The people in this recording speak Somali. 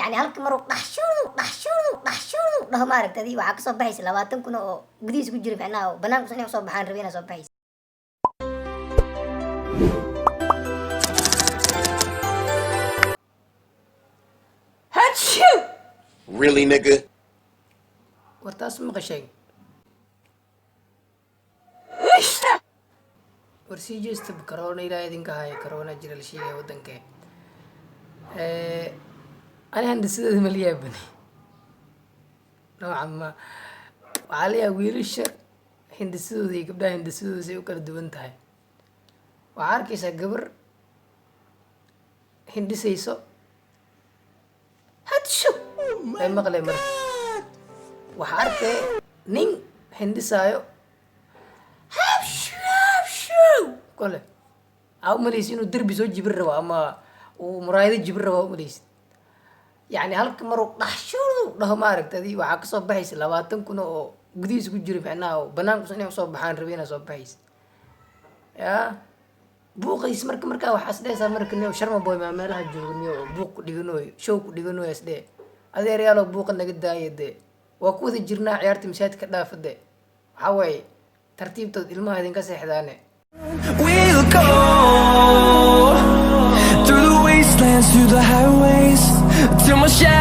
يعني halka mar dhaho maaragtay waxa ka soo baxaysa 20 kun oo gudihiisa ku jira macnaha banaanka inay soo baxaan rabeen soo baxaysa Really, nigga? wartaas ma qashay war sii jeesta corona ilaa idinka haya corona jira la sheegay wadanka ani handisada ma liyaabani noocan ma waxaa la yaabaa wiilasha hindisadooda iyo gabdhaha hindisadooda say u kala duwan tahay waxaa arkaysaa gabar hindisayso hadsho ay maqlay marka waxaa arkay nin hindisaayo kole aa umalaysa inuu derbi soo jibin rabo ama uu muraayado jibin rabo umalaysid yani halka maruu dhaho maaragtay waxaa kasoo baxaysa 20 kun oo gudihiisa ku jira macnaha banaanku inay soo baxaan rabeen soo baxaysa ya buuqays marka waxaas dheesaa marka nin sharma boy ma meelaha joogniyo buuq ku dhiganayo show ku dhiganayo isdee adeeryaalo buuqa naga daayade waa ku wada jirnaa ciyaarta masaajidka dhaafade waxa way tartiibtood ilmaha idinka seexdaane We'll go through the wastelands, through the highways, till my shadow